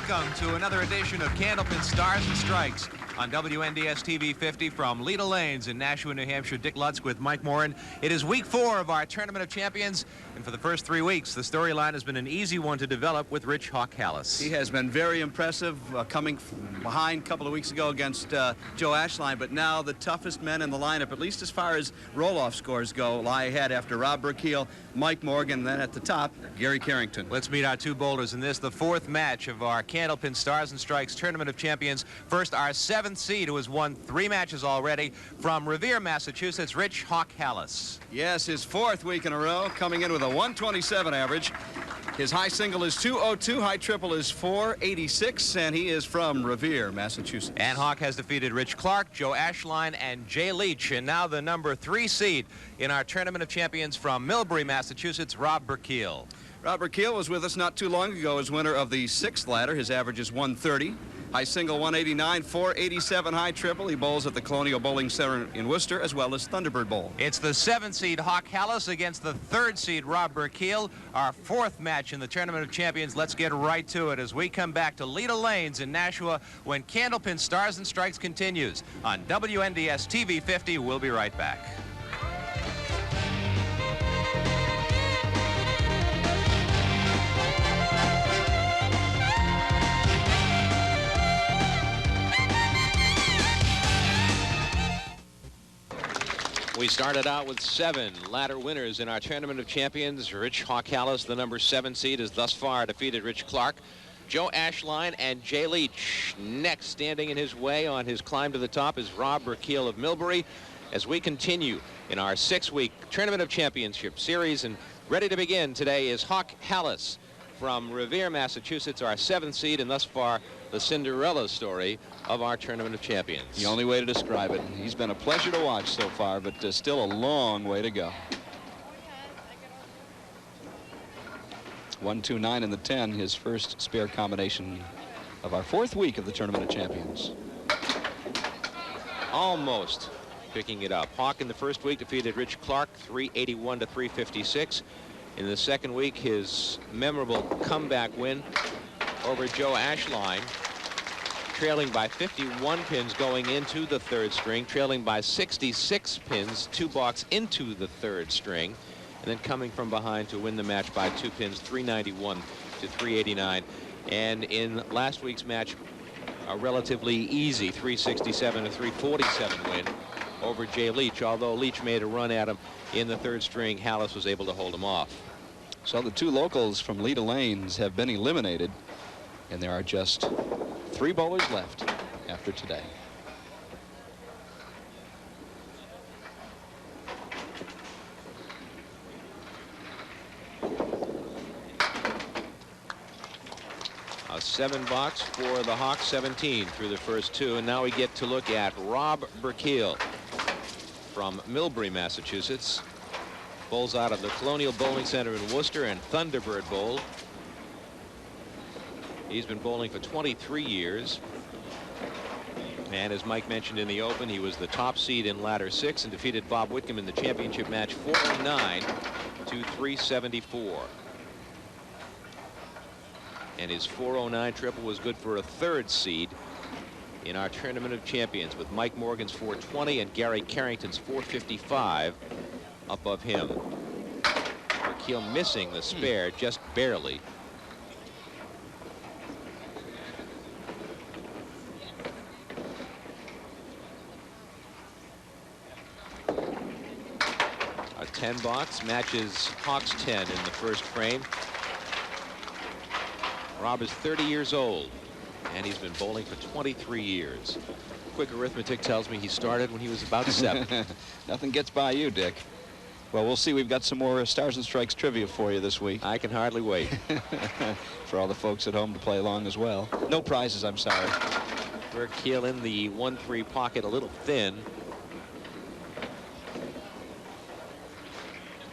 Welcome to another edition of Candlepin Stars and Strikes on WNDS TV 50 from Leda Lanes in Nashua, New Hampshire. Dick Lutz with Mike Morin. It is week 4 of our Tournament of Champions, and for the first 3 weeks, the storyline has been an easy one to develop with Rich Halas. He has been very impressive, coming behind a couple of weeks ago against Joe Ashline, but now the toughest men in the lineup, at least as far as roll-off scores go, lie ahead after Rob Berkiel, Mike Morgan, and then at the top, Gary Carrington. Let's meet our two bowlers in this, the 4th match of our Candlepin Stars and Strikes Tournament of Champions. First, our 7th seed, who has won 3 matches already, from Revere, Massachusetts, Rich Halas. Yes, his 4th week in a row, coming in with a 127 average. His high single is 202, high triple is 486, and he is from Revere, Massachusetts. And Hawk has defeated Rich Clark, Joe Ashline, and Jay Leach. And now the number 3 seed in our Tournament of Champions from Millbury, Massachusetts, Rob Berkiel. Rob Berkiel was with us not too long ago as winner of the 6th ladder. His average is 130. High single 189, 487 high triple. He bowls at the Colonial Bowling Center in Worcester as well as Thunderbird Bowl. It's the 7th seed Halas against the 3rd seed Rob Berkiel. Our 4th match in the Tournament of Champions. Let's get right to it as we come back to Leda Lanes in Nashua when Candlepin Stars and Strikes continues on WNDS TV 50. We'll be right back. We started out with 7 ladder winners in our Tournament of Champions. Rich Halas, the number 7 seed, has thus far defeated Rich Clark. Joe Ashline and Jay Leach. Next, standing in his way on his climb to the top is Rob Berkiel of Millbury. As we continue in our 6-week Tournament of Championship series, and ready to begin today is Halas from Revere, Massachusetts, our 7th seed, and thus far the Cinderella story of our Tournament of Champions. The only way to describe it. He's been a pleasure to watch so far, but still a long way to go. 1, 2, 9 in the 10, his first spare combination of our 4th week of the Tournament of Champions. Almost picking it up. Hawk in the first week defeated Rich Clark 381 to 356. In the 2nd week, his memorable comeback win over Joe Ashline, trailing by 51 pins going into the 3rd string, trailing by 66 pins, 2 balks into the 3rd string, and then coming from behind to win the match by 2 pins, 391 to 389. And in last week's match, a relatively easy 367 to 347 win over Jay Leach. Although Leach made a run at him in the 3rd string, Halas was able to hold him off. So the 2 locals from Leda Lanes have been eliminated, and there are just 3 bowlers left after today. A 7 box for the Hawks, 17 through the first 2, and now we get to look at Rob Berkiel from Millbury, Massachusetts. Bowls out of the Colonial Bowling Center in Worcester and Thunderbird Bowl. He's been bowling for 23 years. And as Mike mentioned in the open, he was the top seed in ladder 6 and defeated Bob Whitcomb in the championship match 409 to 374. And his 409 triple was good for a 3rd seed in our Tournament of Champions, with Mike Morgan's 420 and Gary Carrington's 455 above him. Berkiel missing the spare just barely. A 10 box matches Hawks 10 in the first frame. Rob is 30 years old, and he's been bowling for 23 years. Quick arithmetic tells me he started when he was about 7. Nothing gets by you, Dick. Well, we'll see. We've got some more Stars and Strikes trivia for you this week. I can hardly wait. For all the folks at home to play along as well. No prizes, I'm sorry. Berkiel in the 1-3 pocket, a little thin.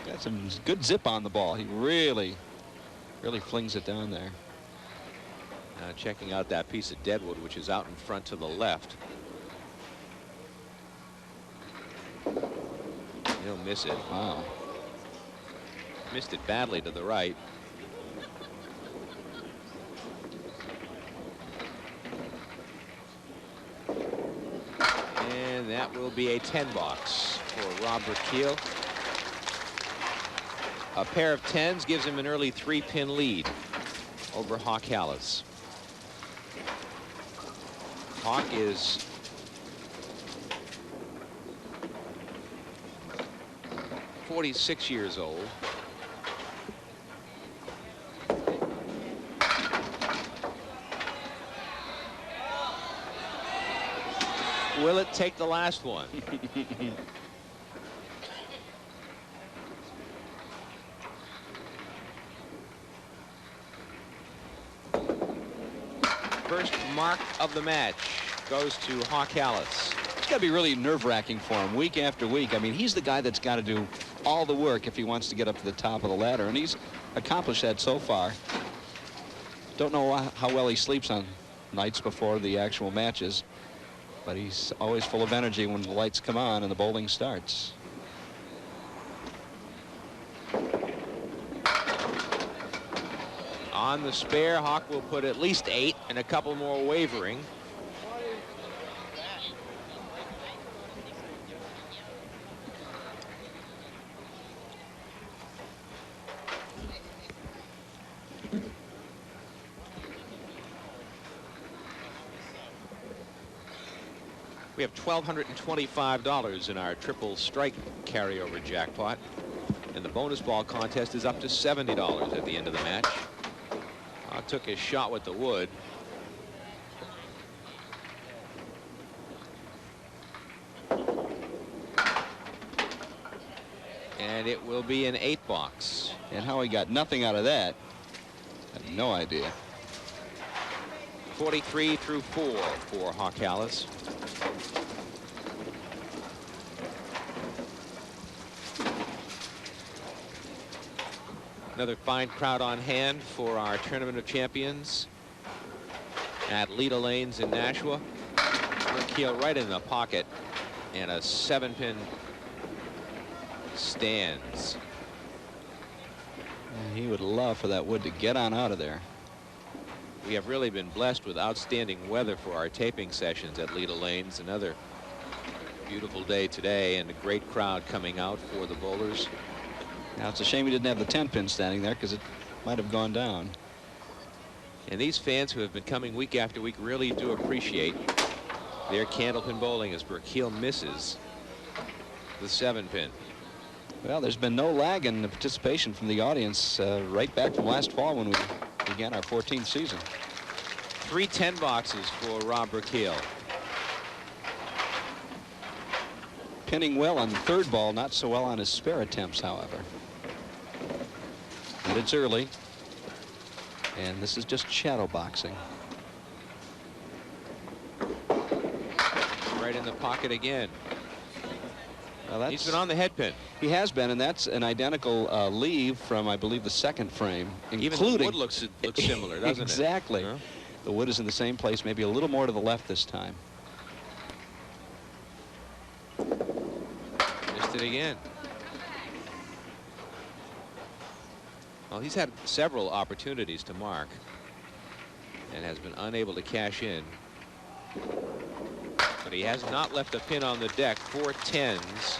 Got some good zip on the ball. He really flings it down there. Checking out that piece of deadwood, which is out in front to the left. He'll miss it. Wow. Missed it badly to the right. And that will be a 10 box for Rob Berkiel. A pair of 10s gives him an early 3-pin lead over Halas. Hawk is .46 years old. Will it take the last one? First mark of the match goes to Halas. It's got to be really nerve-wracking for him week after week. I mean, he's the guy that's got to do all the work if he wants to get up to the top of the ladder, and he's accomplished that so far. Don't know how well he sleeps on nights before the actual matches, but he's always full of energy when the lights come on and the bowling starts. On the spare, Hawk will put at least 8 and a couple more wavering. We have $1,225 in our triple strike carryover jackpot, and the bonus ball contest is up to $70 at the end of the match. Took his shot with the wood. And it will be an 8 box. And how he got nothing out of that, I have no idea. 43 through 4 for Halas. Another fine crowd on hand for our Tournament of Champions at Leda Lanes in Nashua. Berkiel right in the pocket, and a 7-pin stands. And he would love for that wood to get on out of there. We have really been blessed with outstanding weather for our taping sessions at Leda Lanes. Another beautiful day today, and a great crowd coming out for the bowlers. Now, it's a shame he didn't have the 10-pin standing there, because it might have gone down. And these fans who have been coming week after week really do appreciate their candlepin bowling as Berkiel misses the 7-pin. Well, there's been no lag in the participation from the audience right back from last fall when we began our 14th season. 3 10 boxes for Rob Berkiel. Pinning well on the third ball, not so well on his spare attempts, however. But it's early, and this is just shadow boxing. Right in the pocket again. Well, he's been on the head pin. He has been, and that's an identical leave from, I believe, the second frame, Even including... the wood looks similar, doesn't exactly. it? Huh? The wood is in the same place, maybe a little more to the left this time. Missed it again. Well, he's had several opportunities to mark and has been unable to cash in. But he has not left a pin on the deck. 4 10s.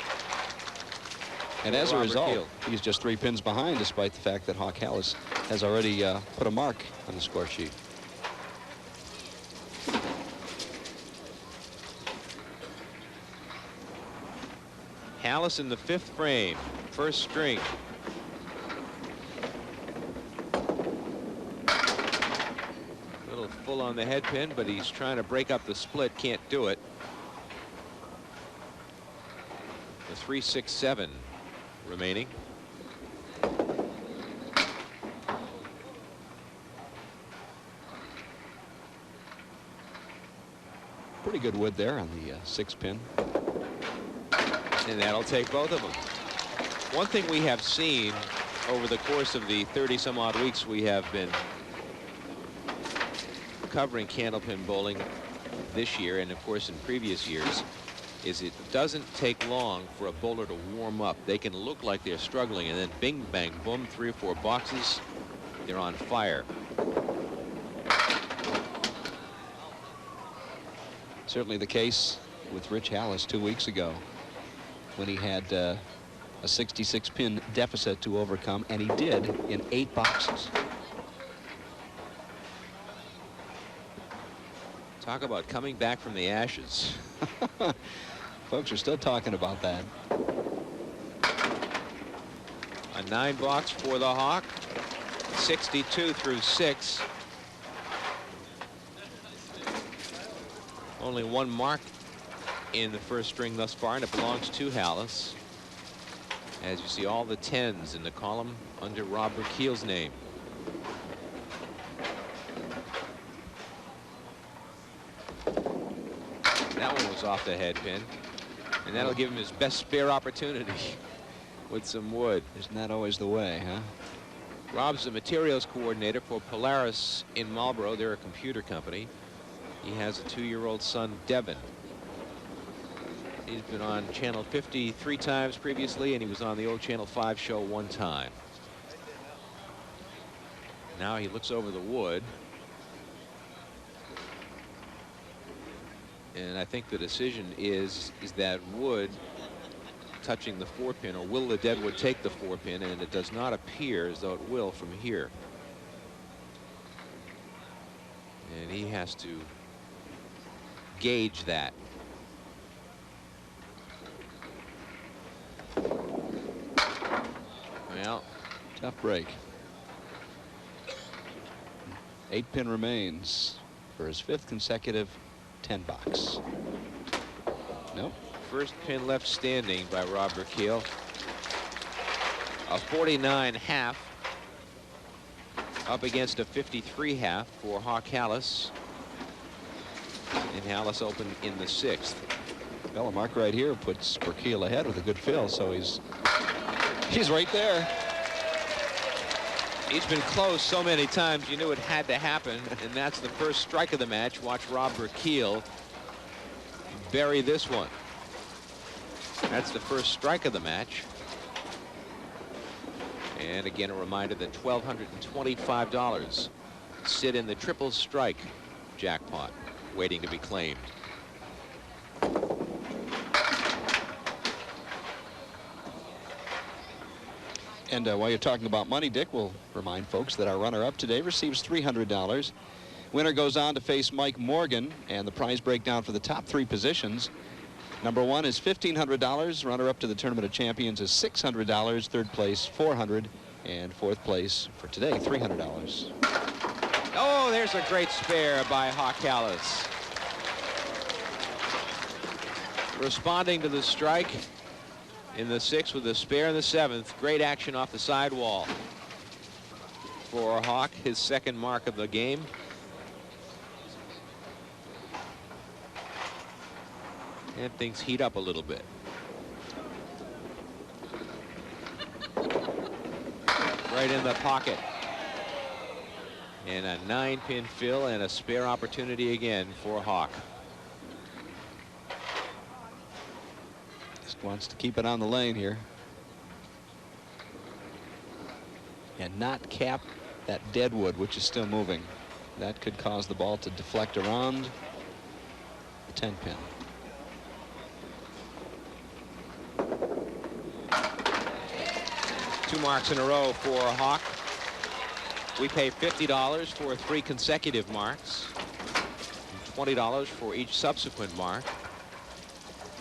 And as a result, he's just 3 pins behind, despite the fact that Halas has already put a mark on the score sheet. Halas in the 5th frame, first string. A little full on the head pin, but he's trying to break up the split, can't do it. The 3 6 7 remaining. Pretty good wood there on the 6-pin. And that'll take both of them. One thing we have seen over the course of the 30-some-odd weeks we have been covering candlepin bowling this year, and of course in previous years, is it doesn't take long for a bowler to warm up. They can look like they're struggling, and then bing, bang, boom, 3 or 4 boxes, they're on fire. Certainly the case with Rich Halas 2 weeks ago when he had a 66-pin deficit to overcome, and he did in 8 boxes. Talk about coming back from the ashes. Folks are still talking about that. A 9 box for the Hawk. 62 through 6. Only 1 mark in the first string thus far, and it belongs to Halas. As you see, all the 10s in the column under Rob Berkiel's name. That one was off the head pin, and that'll give him his best spare opportunity with some wood. Isn't that always the way, huh? Rob's the materials coordinator for Polaris in Marlboro. They're a computer company. He has a 2-year-old son, Devin. He's been on Channel 50 3 times previously, and he was on the old Channel 5 show 1 time. Now he looks over the wood. And I think the decision is that wood touching the 4-pin, or will the deadwood take the 4-pin, and it does not appear as though it will from here. And he has to gauge that. Well, tough break. 8-pin remains for his 5th consecutive 10 box. Nope. First pin left standing by Rob Berkiel. A 49.5 up against a 53.5 for Hawk Halas. And Halas opened in the 6th. Well, a mark right here puts Berkiel ahead with a good fill, so he's right there. He's been close so many times you knew it had to happen, and that's the first strike of the match. Watch Rob Berkiel bury this one. That's the first strike of the match. And again, a reminder that $1,225 sit in the triple strike jackpot waiting to be claimed. And while you're talking about money, Dick, we'll remind folks that our runner-up today receives $300. Winner goes on to face Mike Morgan, and the prize breakdown for the top 3 positions. Number 1 is $1,500. Runner-up to the Tournament of Champions is $600. 3rd place, $400. And 4th place for today, $300. Oh, there's a great spare by Hawk Halas. Responding to the strike in the 6th with a spare in the 7th. Great action off the sidewall for Hawk, his 2nd mark of the game. And things heat up a little bit. Right in the pocket. And a 9-pin fill and a spare opportunity again for Hawk. Just wants to keep it on the lane here. And not cap that deadwood, which is still moving. That could cause the ball to deflect around the 10-pin. Two marks in a row for Hawk. We pay $50 for 3 consecutive marks, and $20 for each subsequent mark.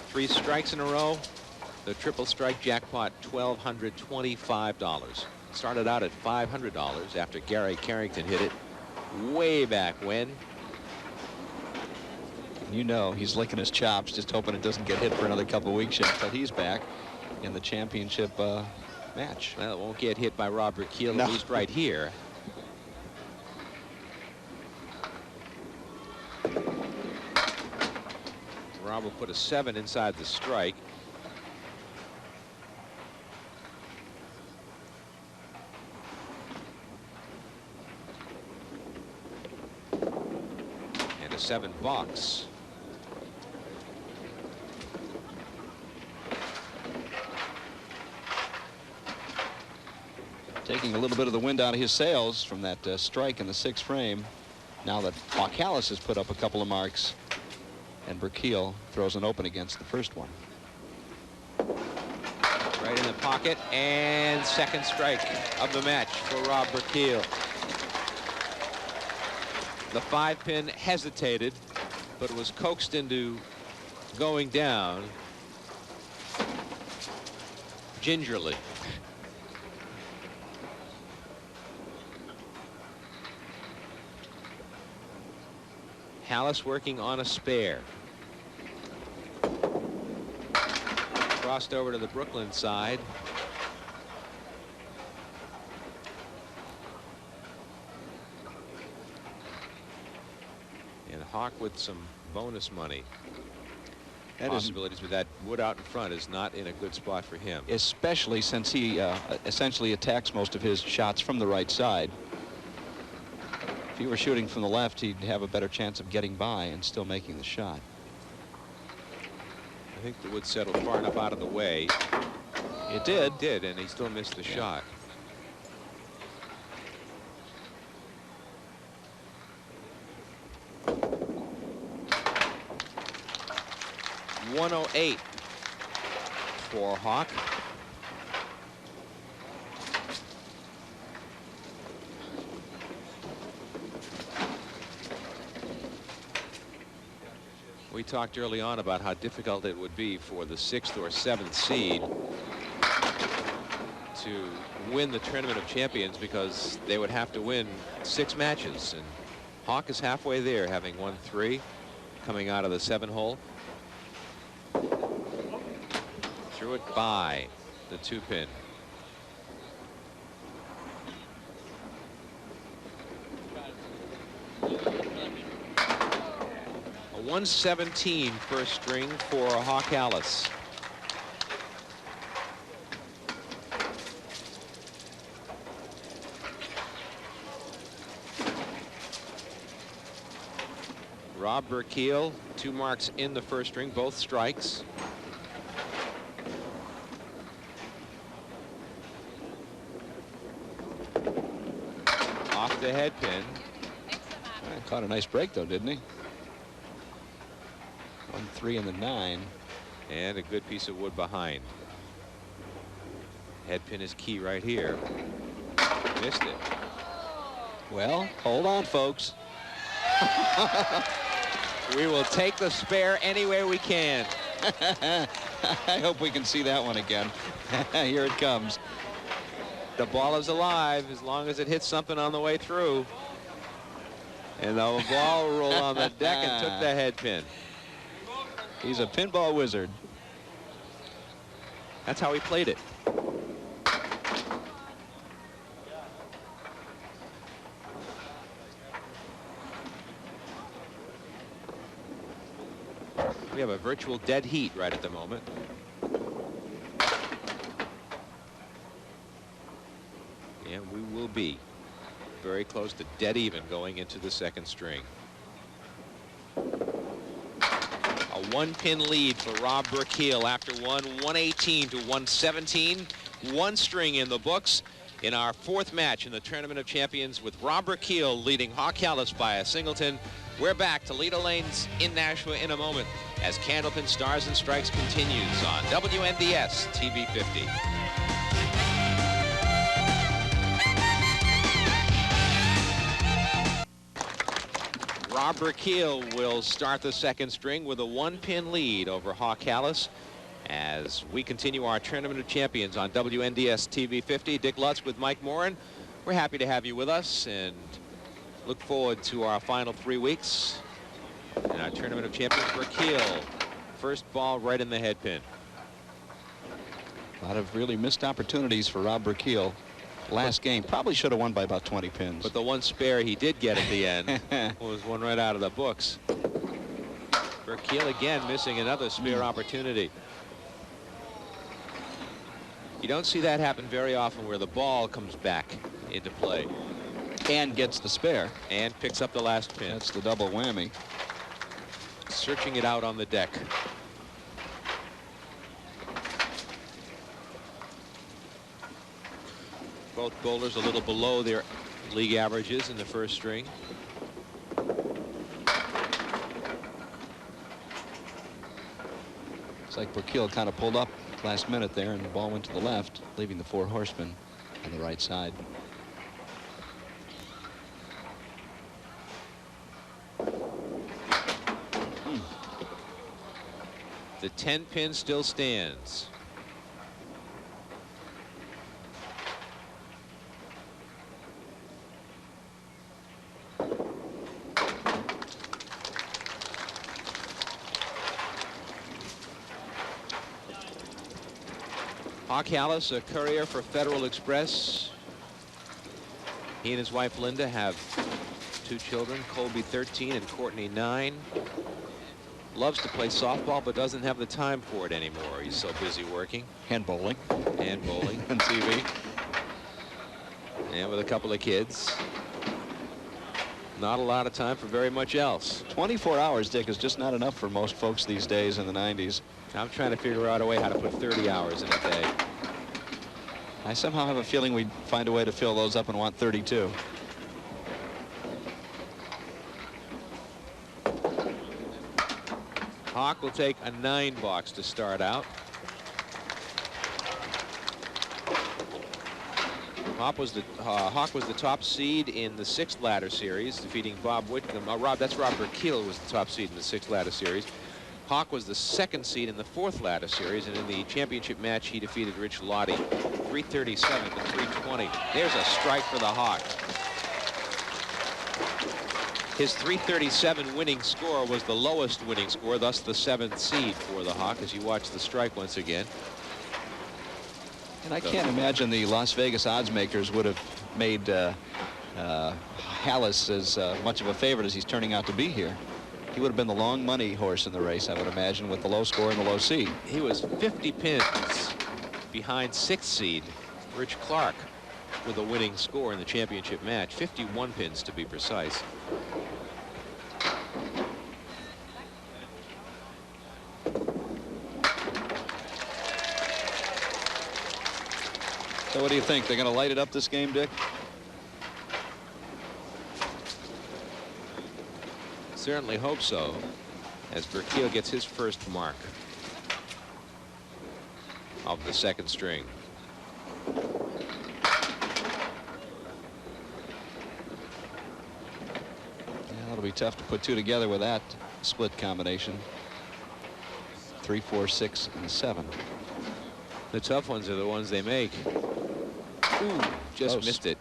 3 strikes in a row. The triple strike jackpot, $1,225. Started out at $500 after Gary Carrington hit it way back when. You know he's licking his chops, just hoping it doesn't get hit for another couple of weeks yet, but he's back in the championship match. Well, it won't get hit by Rob Berkiel, No. at least right here. Rob will put a 7 inside the strike. And a 7 box. Taking a little bit of the wind out of his sails from that strike in the 6th frame. Now that Hawk Halas has put up a couple of marks And Berkiel throws an open against the first one. Right in the pocket, and second strike of the match for Rob Berkiel. The 5-pin hesitated, but was coaxed into going down gingerly. Halas working on a spare. Crossed over to the Brooklyn side. And Hawk with some bonus money. Possibilities with that wood out in front is not in a good spot for him. Especially since he essentially attacks most of his shots from the right side. If he were shooting from the left, he'd have a better chance of getting by and still making the shot. I think the wood settled far enough out of the way. It did. It did, and he still missed the shot. .108 for Hawk. We talked early on about how difficult it would be for the 6th or 7th seed to win the Tournament of Champions, because they would have to win 6 matches, and Hawk is halfway there, having won 3 coming out of the 7-hole. Threw it by the 2-pin. A 117 first string for Hawk Halas. Rob Berkiel, 2 marks in the first string, both strikes. Off the head pin. Caught a nice break, though, didn't he? 1-3 in the 9. And a good piece of wood behind. Head pin is key right here. Missed it. Well, hold on, folks. We will take the spare any way we can. I hope we can see that one again. Here it comes. The ball is alive as long as it hits something on the way through. And the ball rolled on the deck and took the head pin. He's a pinball wizard. That's how he played it. We have a virtual dead heat right at the moment. And we will be very close to dead even going into the second string. A 1-pin lead for Rob Berkiel after 118 to 117. 1 string in the books in our 4th match in the Tournament of Champions, with Rob Berkiel leading Hawk Halas by a singleton. We're back to Lido Lanes in Nashua in a moment as Candlepin Stars and Strikes continues on WNDS TV 50. Rob Berkiel will start the second string with a 1-pin lead over Hawk Halas as we continue our Tournament of Champions on WNDS TV 50. Dick Lutz with Mike Morin. We're happy to have you with us and look forward to our final 3 weeks in our Tournament of Champions. Berkiel, first ball right in the head pin. A lot of really missed opportunities for Rob Berkiel. Last game probably should have won by about 20 pins. But the one spare he did get at the end was one right out of the books. Berkiel again missing another spare opportunity. You don't see that happen very often, where the ball comes back into play. And gets the spare. And picks up the last pin. That's the double whammy. Searching it out on the deck. Both bowlers a little below their league averages in the first string. It's like Berkiel kind of pulled up last minute there, and the ball went to the left, leaving the 4 horsemen on the right side. The 10 pin still stands. Rich Halas, a courier for Federal Express. He and his wife Linda have 2 children, Colby 13 and Courtney 9. Loves to play softball but doesn't have the time for it anymore. He's so busy working. And bowling. And bowling. And TV. And with a couple of kids. Not a lot of time for very much else. 24 hours, Dick, is just not enough for most folks these days in the 90s. I'm trying to figure out a way how to put 30 hours in a day. I somehow have a feeling we'd find a way to fill those up and want 32. Hawk will take a 9 box to start out. Hawk was the top seed in the 6th ladder series, defeating Bob Whitcomb. Rob Berkiel was the top seed in the 6th ladder series. Hawk was the 2nd seed in the 4th ladder series, and in the championship match he defeated Rich Halas 337 to 320. There's a strike for the Hawk. His 337 winning score was the lowest winning score, thus the 7th seed for the Hawk, as you watch the strike once again. And I can't imagine the Las Vegas odds makers would have made Halas as much of a favorite as he's turning out to be here. He would have been the long money horse in the race, I would imagine, with the low score and the low seed. He was 50 pins behind 6th seed Rich Clark with a winning score in the championship match, 51 pins to be precise. So what do you think? They're going to light it up this game, Dick? Certainly hope so, as Berkiel gets his first mark of the 2nd string. Yeah, that'll be tough to put 2 together with that split combination. 3, 4, 6, and 7. The tough ones are the ones they make. Ooh, just close. missed it.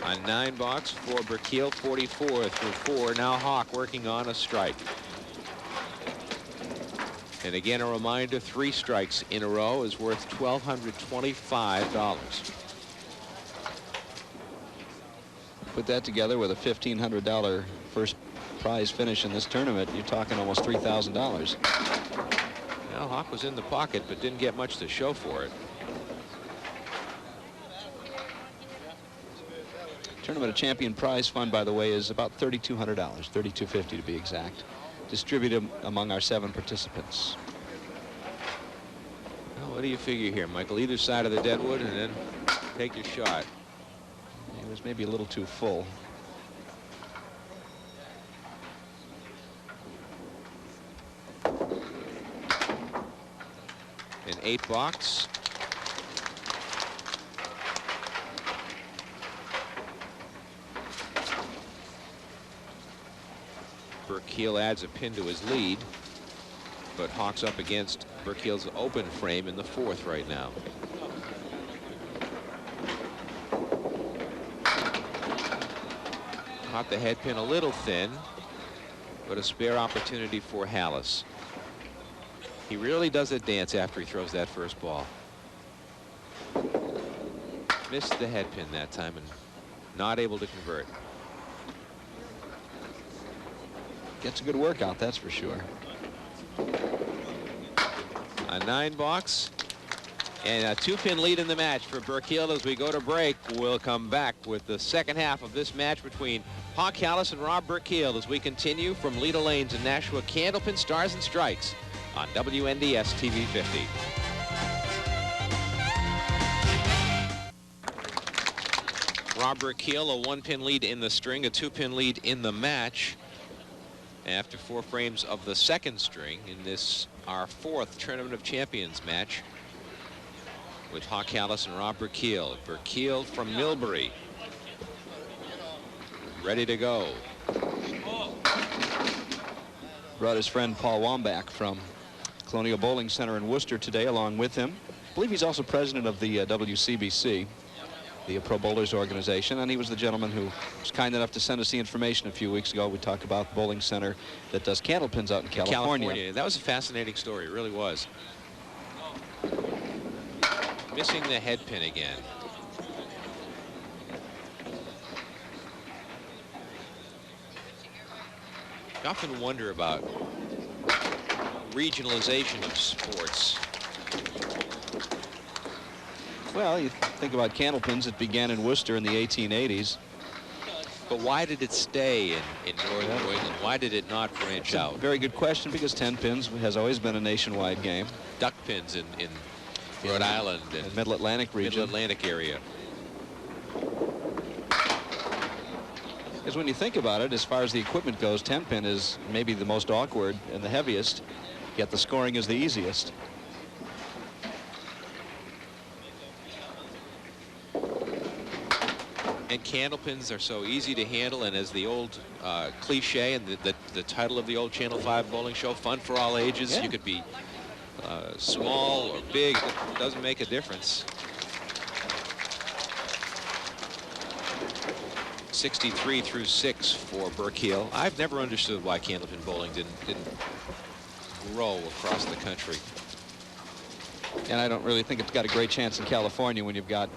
A 9 box for Berkiel, 44 through 4. Now Hawk working on a strike. And again, a reminder, 3 strikes in a row is worth $1,225. Put that together with a $1,500 first prize finish in this tournament, you're talking almost $3,000. Well, Hawk was in the pocket, but didn't get much to show for it. Tournament of Champion prize fund, by the way, is about $3,200, $3,250 to be exact, distributed among our 7 participants. Well, what do you figure here, Michael? Either side of the deadwood, and then take your shot. It was maybe a little too full. An 8 box. Berkiel adds a pin to his lead, but Hawk's up against Berkiel's open frame in the 4th right now. Caught the head pin a little thin, but a spare opportunity for Halas. He really does a dance after he throws that first ball. Missed the head pin that time and not able to convert. Gets a good workout, that's for sure. A 9 box and a 2-pin lead in the match for Berkiel. As we go to break, we'll come back with the second half of this match between Rich Halas and Rob Berkiel as we continue from Leda Lane to Nashua. Candlepin Stars and Strikes on WNDS TV 50. Rob Berkiel, a 1-pin lead in the string, a 2-pin lead in the match. After 4 frames of the second string in this, our 4th Tournament of Champions match with Rich Halas and Rob Berkiel. Berkiel from Millbury, ready to go. Brought his friend Paul Wambach from Colonial Bowling Center in Worcester today along with him. I believe he's also president of the WCBC, the Pro Bowlers Organization, and he was the gentleman who was kind enough to send us the information a few weeks ago. We talked about the bowling center that does candlepins out in California. That was a fascinating story, it really was. Missing the head pin again. I often wonder about regionalization of sports. Well, you think about candlepins, it began in Worcester in the 1880s. But why did it stay in northern New England? Why did it not branch out? Very good question, because 10 pins has always been a nationwide game. Duck pins in Rhode Island and Middle Atlantic region. Middle Atlantic area. Because when you think about it, as far as the equipment goes, 10 pin is maybe the most awkward and the heaviest, yet the scoring is the easiest. And candlepins are so easy to handle, and as the old cliche and the title of the old Channel 5 bowling show, fun for all ages. Yeah. You could be small or big, it doesn't make a difference. 63 through 6 for Berkiel. I've never understood why candlepin bowling didn't grow across the country. And I don't really think it's got a great chance in California when you've got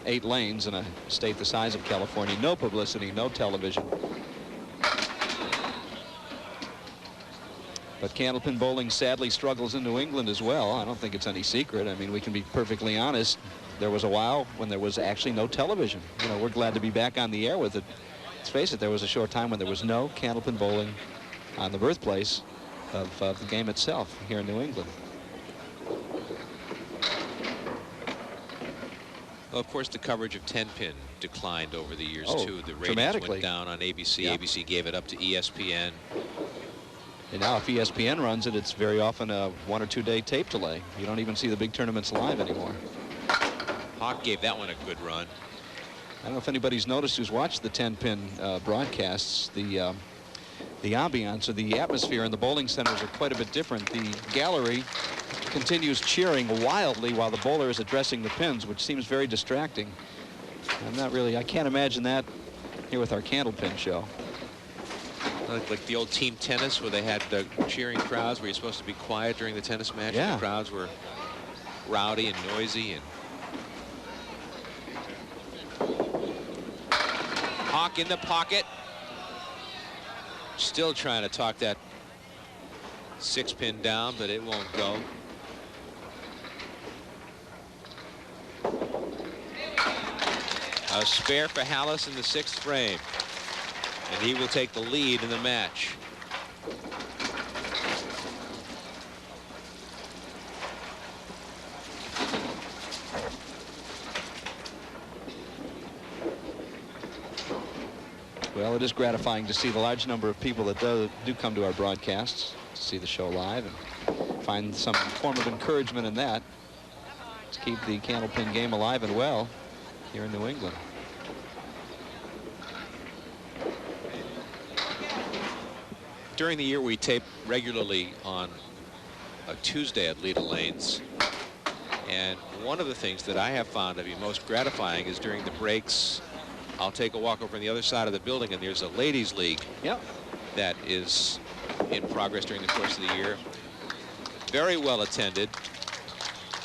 8 lanes in a state the size of California. No publicity, no television. But candlepin bowling sadly struggles in New England as well. I don't think it's any secret. I mean, we can be perfectly honest. There was a while when there was actually no television. You know, we're glad to be back on the air with it. Let's face it, there was a short time when there was no candlepin bowling on the birthplace of the game itself here in New England. Well, of course, the coverage of 10-pin declined over the years, too. The ratings dramatically went down on ABC. Yeah. ABC gave it up to ESPN. And now if ESPN runs it, it's very often a 1 or 2 day tape delay. You don't even see the big tournaments live anymore. Hawk gave that one a good run. I don't know if anybody's noticed who's watched the 10-pin broadcasts. The ambiance or the atmosphere in the bowling centers are quite a bit different. The gallery continues cheering wildly while the bowler is addressing the pins, which seems very distracting. I can't imagine that here with our candlepin show. Like the old team tennis where they had cheering crowds where you're supposed to be quiet during the tennis match. Yeah. And the crowds were rowdy and noisy. And Hawk in the pocket. Still trying to talk that 6-pin down, but it won't go. A spare for Halas in the 6th frame. And he will take the lead in the match. Well, it is gratifying to see the large number of people that do come to our broadcasts to see the show live and find some form of encouragement in that. Let's keep the candlepin game alive and well here in New England. During the year, we tape regularly on a Tuesday at Leda Lanes. And one of the things that I have found to be most gratifying is during the breaks, I'll take a walk over on the other side of the building, and there's a ladies' league that is in progress during the course of the year. Very well attended.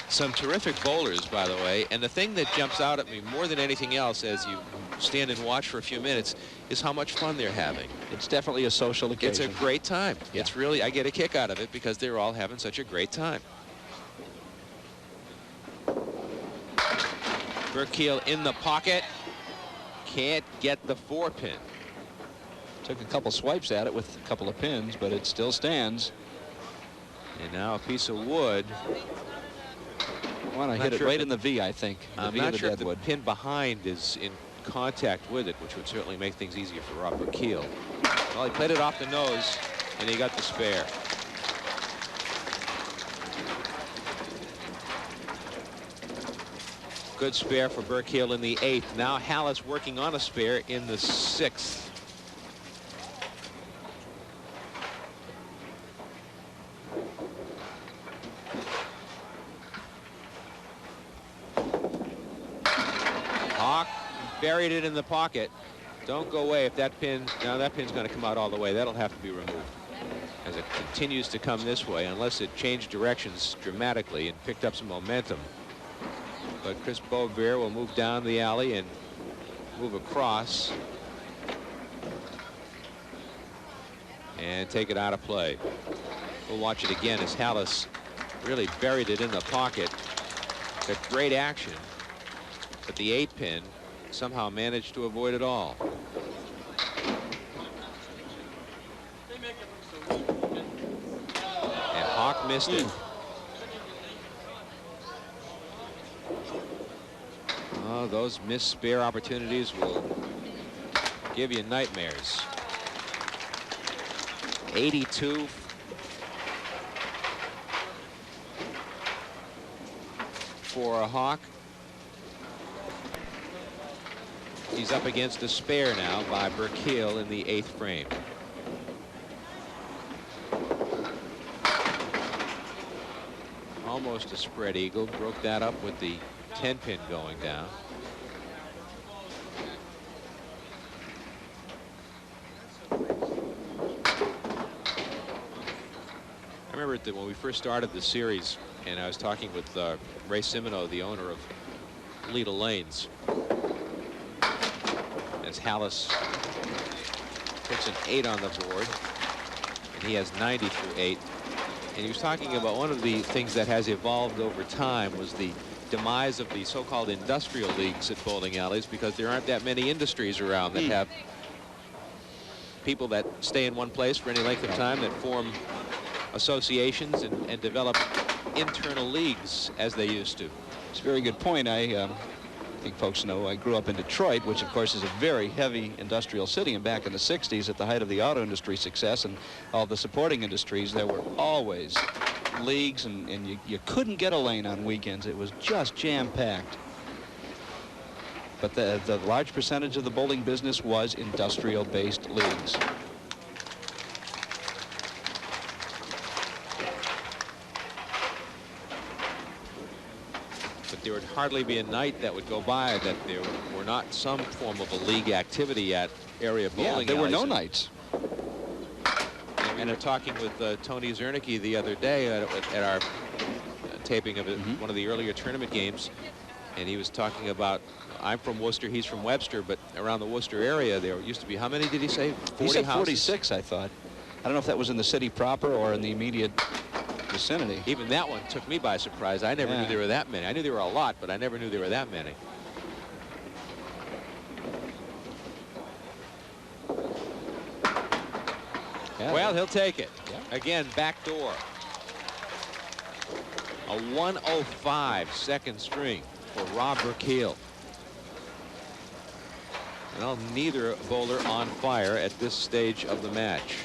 Some terrific bowlers, by the way. And the thing that jumps out at me more than anything else as you stand and watch for a few minutes is how much fun they're having. It's definitely a social occasion. It's a great time. Yeah. It's really, I get a kick out of it because they're all having such a great time. Berkiel in the pocket. Can't get the 4-pin. Took a couple swipes at it with a couple of pins, but it still stands. And now a piece of wood. I want to hit it right in the V, I think. I'm not sure if the pin behind is in contact with it, which would certainly make things easier for Rob Berkiel. Well, he played it off the nose, and he got the spare. Good spare for Berkiel in the 8th. Now Halas working on a spare in the 6th. Hawk buried it in the pocket. Don't go away if that pin, now that pin's going to come out all the way. That'll have to be removed as it continues to come this way, unless it changed directions dramatically and picked up some momentum. But Chris Beaubier will move down the alley and move across and take it out of play. We'll watch it again as Halas really buried it in the pocket. Got great action, but the 8 pin somehow managed to avoid it all. And Hawk missed it. Oh, those missed spare opportunities will give you nightmares. 82 for a Hawk. He's up against a spare now by Berkiel in the 8th frame. Almost a spread eagle. Broke that up with the 10 pin going down. I remember that when we first started the series, and I was talking with Ray Simino, the owner of Leda Lanes, as Halas puts an 8 on the board, and he has 90 through 8. And he was talking about one of the things that has evolved over time was the demise of the so-called industrial leagues at bowling alleys, because there aren't that many industries around that have people that stay in one place for any length of time, that form associations and develop internal leagues as they used to. It's a very good point. I think folks know I grew up in Detroit, which of course is a very heavy industrial city, and back in the 60s at the height of the auto industry success and all the supporting industries, there were always leagues, and you couldn't get a lane on weekends. It was just jam-packed. But the large percentage of the bowling business was industrial-based leagues. There would hardly be a night that would go by that there were not some form of a league activity at area bowling. Yeah, there were no nights. And we were talking with Tony Zernicke the other day at our taping of one of the earlier tournament games, and he was talking about, I'm from Worcester, he's from Webster, but around the Worcester area there used to be, how many did he say? 40 he said houses? 46, I thought. I don't know if that was in the city proper or in the immediate vicinity. Even that one took me by surprise. I never knew there were that many. I knew there were a lot, but I never knew there were that many. Yeah. Well, he'll take it. Yeah. Again, back door. A 105 second string for Rob Berkiel. Well, neither bowler on fire at this stage of the match.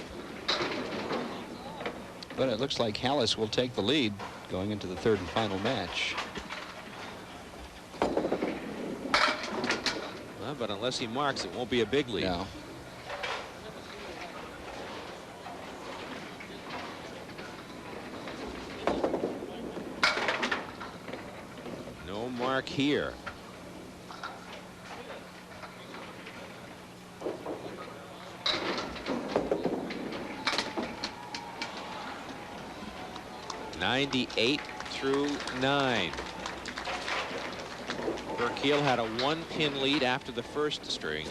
But it looks like Halas will take the lead going into the 3rd and final match. Well, but unless he marks, it won't be a big lead. No. No mark here. '98 through 9. Berkiel had a 1-pin lead after the first string.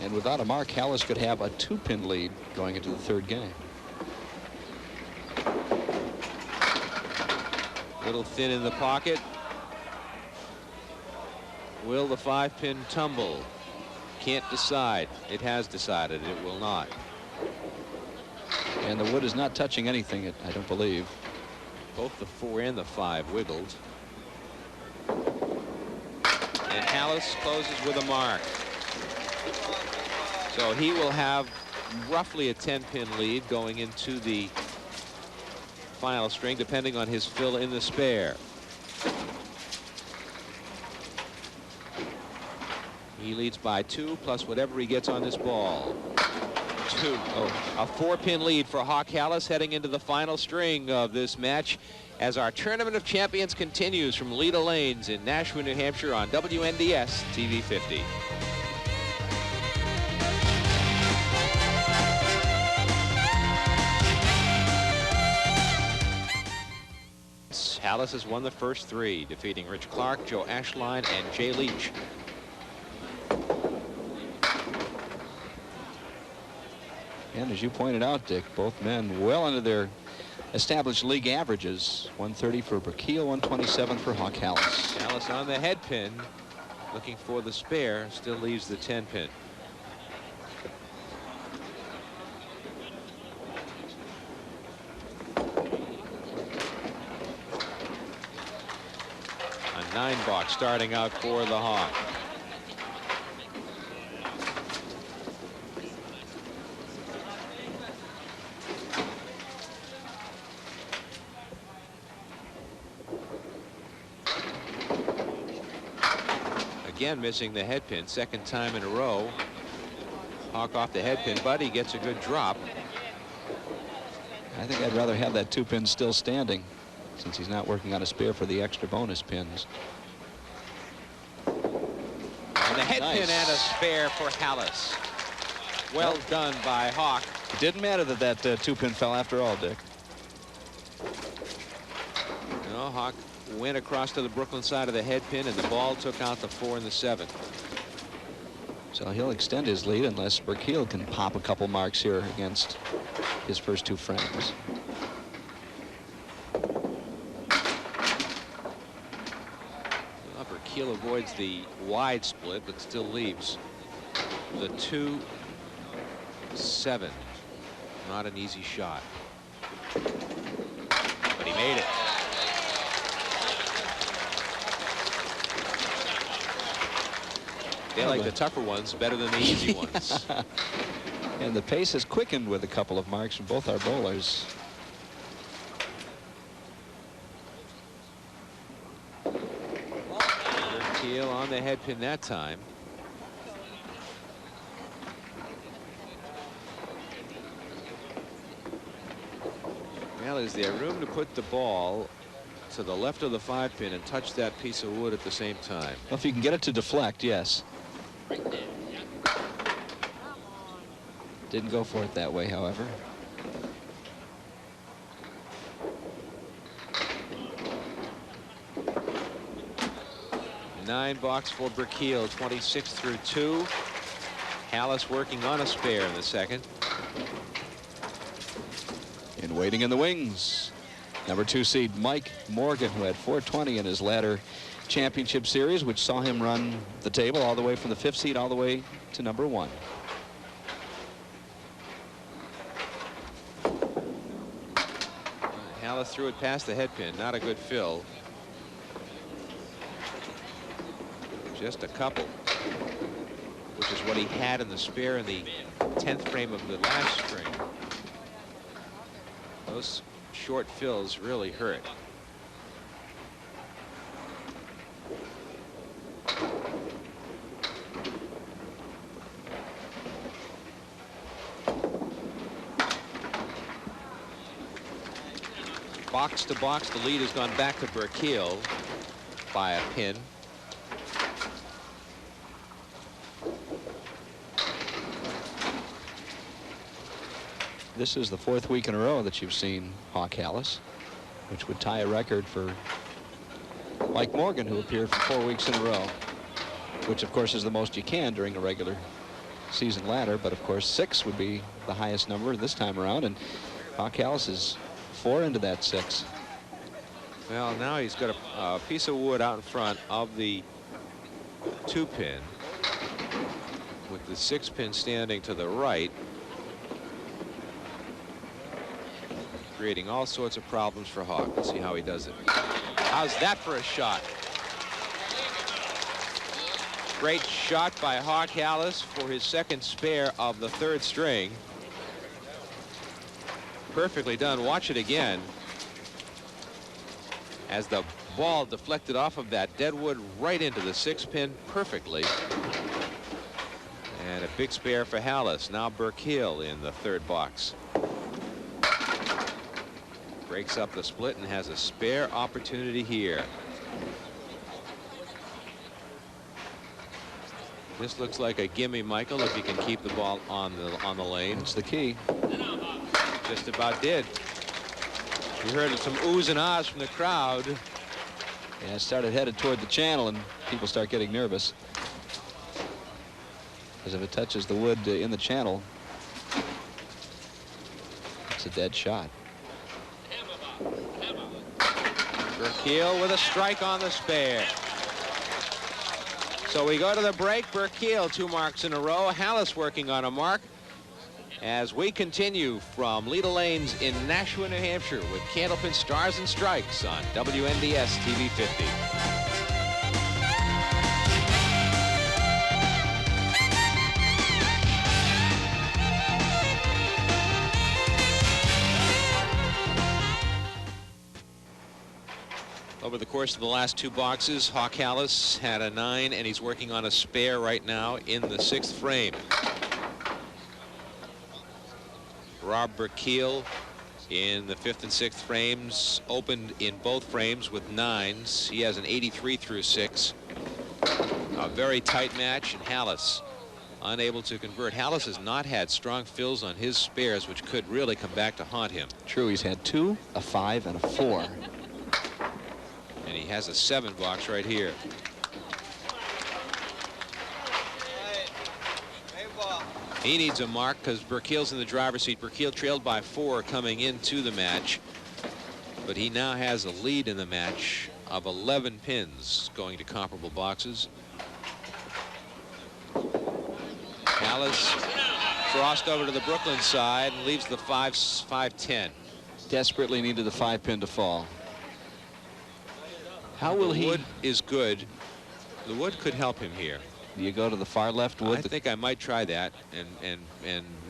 And without a mark, Halas could have a 2-pin lead going into the 3rd game. Little thin in the pocket. Will the 5-pin tumble? Can't decide. It has decided it will not. And the wood is not touching anything, I don't believe. Both the 4 and the 5 wiggled. And Halas closes with a mark. So he will have roughly a 10-pin lead going into the final string, depending on his fill in the spare. He leads by 2 plus whatever he gets on this ball. 2. A 4-pin lead for Hawk Halas heading into the final string of this match as our Tournament of Champions continues from Leda Lanes in Nashua, New Hampshire on WNDS TV 50. Halas has won the first 3, defeating Rich Clark, Joe Ashline, and Jay Leach. And as you pointed out, Dick, both men well under their established league averages. 130 for Berkiel, 127 for Hawk Halas. Halas on the head pin, looking for the spare, still leaves the 10-pin. A 9-box starting out for the Hawk. Again missing the head pin, second time in a row. Hawk off the head pin, but he gets a good drop. I think I'd rather have that 2-pin still standing since he's not working on a spare for the extra bonus pins. And the head pin and a spare for Halas. Well done by Hawk. It didn't matter that that 2-pin fell after all, Dick. No, Hawk went across to the Brooklyn side of the head pin, and the ball took out the 4 and the 7. So he'll extend his lead unless Berkiel can pop a couple marks here against his first 2 friends. Berkiel avoids the wide split, but still leaves the 2-7. Not an easy shot, but he made it. They like the tougher ones better than the easy ones. And the pace has quickened with a couple of marks from both our bowlers. Berkiel on the head pin that time. Well, is there room to put the ball to the left of the 5-pin and touch that piece of wood at the same time? Well, if you can get it to deflect, yes. Didn't go for it that way, however. Nine-box for Berkiel, 26 through 2. Halas working on a spare in the second. And waiting in the wings, number 2 seed Mike Morgan, who had 420 in his ladder championship series, which saw him run the table all the way from the 5th seed all the way to number 1. Halas threw it past the head pin. Not a good fill. Just a couple, which is what he had in the spare in the 10th frame of the last string. Those short fills really hurt. Box to box, the lead has gone back to Berkiel by a pin. This is the 4th week in a row that you've seen Hawk Halas, which would tie a record for Mike Morgan, who appeared for 4 weeks in a row, which of course is the most you can during a regular season ladder. But of course 6 would be the highest number this time around, and Hawk Halas is 4 into that 6. Well, now he's got a piece of wood out in front of the 2-pin, with the 6-pin standing to the right, creating all sorts of problems for Hawk. Let's see how he does it. How's that for a shot? Great shot by Hawk Halas for his second spare of the third string. Perfectly done. Watch it again. As the ball deflected off of that deadwood right into the 6-pin perfectly. And a big spare for Halas. Now Berkiel in the third box. Breaks up the split and has a spare opportunity here. This looks like a gimme, Michael, if you can keep the ball on the lane. It's the key. Just about did. You heard some oohs and ahs from the crowd. Yeah, it started headed toward the channel, and people start getting nervous. Because if it touches the wood in the channel, it's a dead shot. Berkiel with a strike on the spare. So we go to the break. Berkiel 2 marks in a row. Halas working on a mark. As we continue from Leda Lanes in Nashua, New Hampshire with Candlepin Stars and Strikes on WNDS TV 50. Over the course of the last 2 boxes, Hawk Halas had a 9, and he's working on a spare right now in the 6th frame. Rob Berkiel in the 5th and 6th frames, opened in both frames with 9s. He has an 83 through 6. A very tight match, and Halas unable to convert. Halas has not had strong fills on his spares, which could really come back to haunt him. True, he's had 2, a 5, and a 4. And he has a 7 box right here. He needs a mark because Berkiel's in the driver's seat. Berkiel trailed by 4 coming into the match, but he now has a lead in the match of 11 pins going to comparable boxes. Halas crossed over to the Brooklyn side and leaves the 5-10. Desperately needed the 5-pin to fall. How will he? The wood is good. The wood could help him here. Do you go to the far left wood? I think I might try that and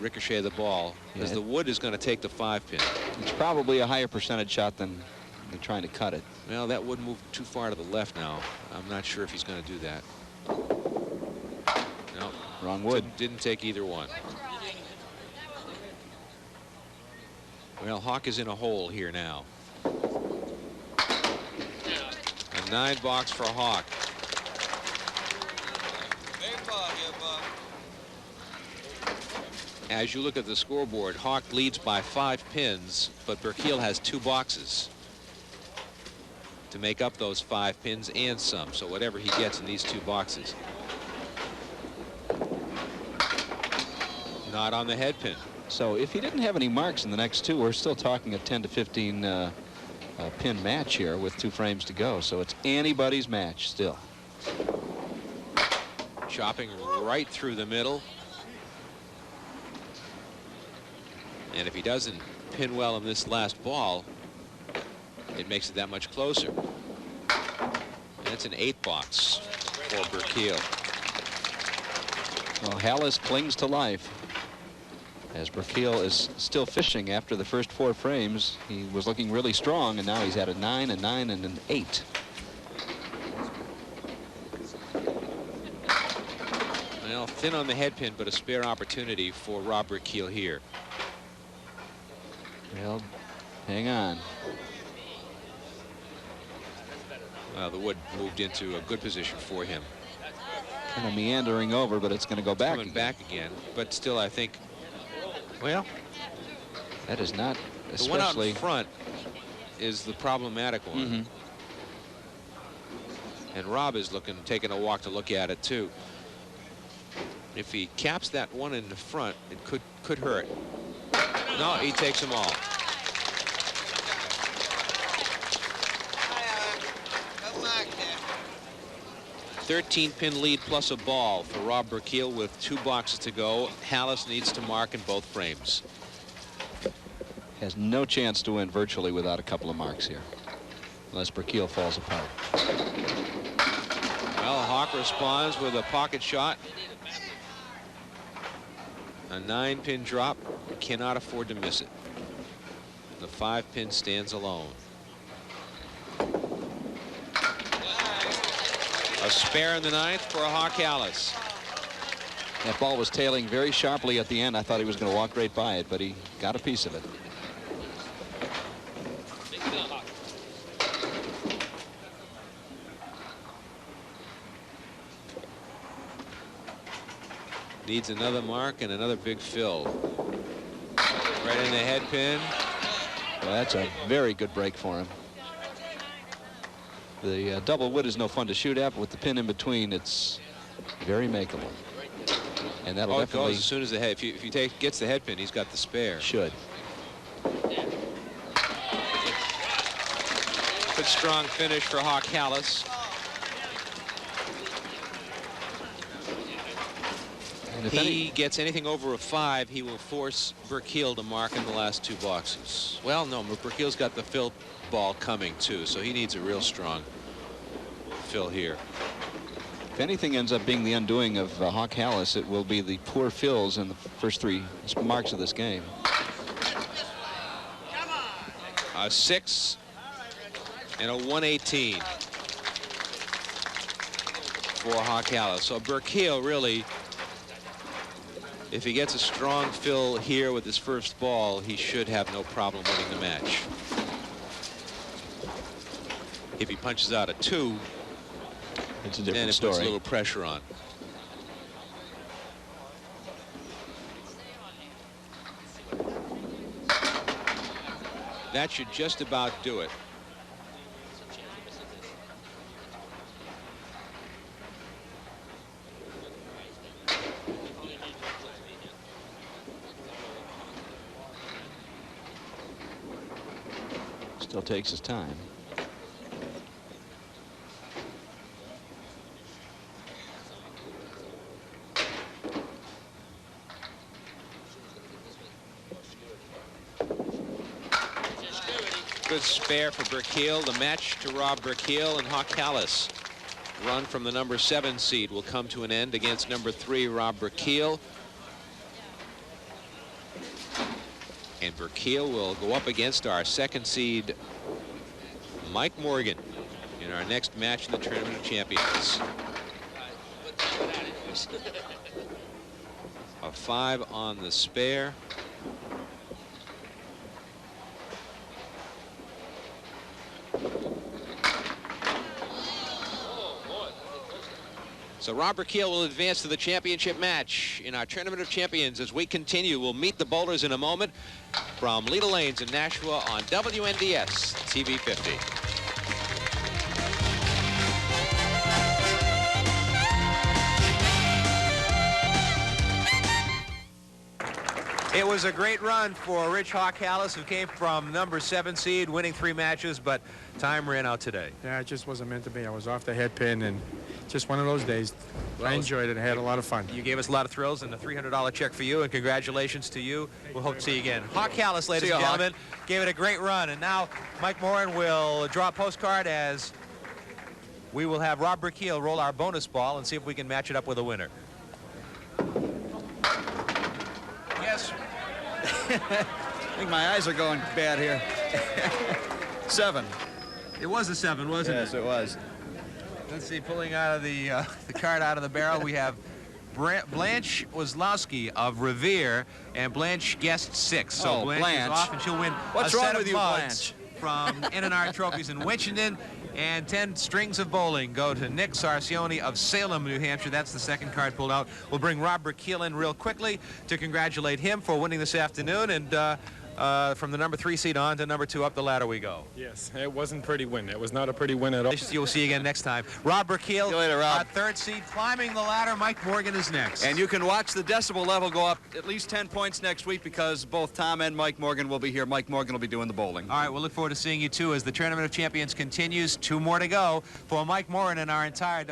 ricochet the ball, because the wood is going to take the 5-pin. It's probably a higher percentage shot than trying to cut it. Well, that would move too far to the left now. I'm not sure if he's going to do that. No. Wrong wood. Didn't take either one. Well, Hawk is in a hole here now. A 9 box for Hawk. As you look at the scoreboard, Hawk leads by 5 pins, but Berkiel has 2 boxes to make up those 5 pins and some. So whatever he gets in these 2 boxes. Not on the head pin. So if he didn't have any marks in the next 2, we're still talking a 10 to 15 pin match here with 2 frames to go. So it's anybody's match still. Chopping right through the middle. And if he doesn't pin well in this last ball, it makes it that much closer. And it's an 8 box for Berkiel. Well, Halas clings to life, as Berkiel is still fishing after the first 4 frames. He was looking really strong, and now he's had a 9, a 9, and an 8. Well, thin on the head pin, but a spare opportunity for Rob Berkiel here. Well, hang on. The wood moved into a good position for him. Kind of meandering over, but it's going to go back. Coming back again, but still, I think. Well, that is not especially. The one out in front is the problematic one. And Rob is taking a walk to look at it too. If he caps that one in the front, it could hurt. No, he takes them all. 13-pin lead plus a ball for Rob Berkiel with 2 boxes to go. Halas needs to mark in both frames. Has no chance to win virtually without a couple of marks here, unless Berkiel falls apart. Well, Hawk responds with a pocket shot. A 9-pin drop. Cannot afford to miss it. The 5-pin stands alone. A spare in the 9th for Hawk Halas. That ball was tailing very sharply at the end. I thought he was going to walk right by it, but he got a piece of it. Needs another mark and another big fill. Right in the head pin. Well, that's a very good break for him. The double wood is no fun to shoot at, but with the pin in between, it's very makeable. And that'll definitely goes as soon as the head. If he gets the head pin, he's got the spare. Should. Good strong finish for Hawk Halas. And if he gets anything over a 5, he will force Berkiel to mark in the last 2 boxes. Well, no, Berkiel's got the fill ball coming too, so he needs a real strong fill here. If anything ends up being the undoing of Hawk Halas, it will be the poor fills in the first 3 marks of this game. A 6 and a 118 for Hawk Halas. So Berkiel really, if he gets a strong fill here with his first ball, he should have no problem winning the match. If he punches out a 2, it's a then different it story. puts a little pressure on. That should just about do it. Still takes his time. Good spare for Berkiel. The match to Rob Berkiel and Hawk Halas. Run from the number 7 seed will come to an end against number 3 Rob Berkiel. And Berkiel will go up against our 2nd seed Mike Morgan in our next match in the Tournament of Champions. A 5 on the spare. So Rob Berkiel will advance to the championship match in our Tournament of Champions. As we continue, we'll meet the bowlers in a moment from Leda Lanes in Nashua on WNDS TV 50. It was a great run for Rich Halas, who came from number 7 seed, winning 3 matches, but time ran out today. Yeah, it just wasn't meant to be. I was off the head pin, and just one of those days. Well, I enjoyed it. I had a lot of fun. You gave us a lot of thrills, and a $300 check for you, and congratulations to you. We'll hope to see you again. Hawk Halas, ladies and gentlemen, gave it a great run, and now Mike Moran will draw a postcard as we will have Rob Berkiel roll our bonus ball and see if we can match it up with a winner. Yes. I think my eyes are going bad here. 7. It was a 7, wasn't it? Yes, it was. Let's see, pulling out of the card out of the barrel, we have Blanche Wozlowski of Revere, and Blanche guessed 6. So Blanche is off, and she'll win What's a wrong set with of you, mugs from N&R Trophies in Winchendon, and 10 strings of bowling go to Nick Sarcioni of Salem, New Hampshire. That's the second card pulled out. We'll bring Rob Berkiel in real quickly to congratulate him for winning this afternoon, and from the number 3 seed on to number 2 up the ladder we go. Yes, it wasn't a pretty win. It was not a pretty win at all. You'll see you again next time. Rob Berkiel, See you later, Rob. 3rd seed, climbing the ladder. Mike Morgan is next. And you can watch the decibel level go up at least 10 points next week because both Tom and Mike Morgan will be here. Mike Morgan will be doing the bowling. All right, we'll look forward to seeing you, too, as the Tournament of Champions continues. 2 more to go for Mike Moran and our entire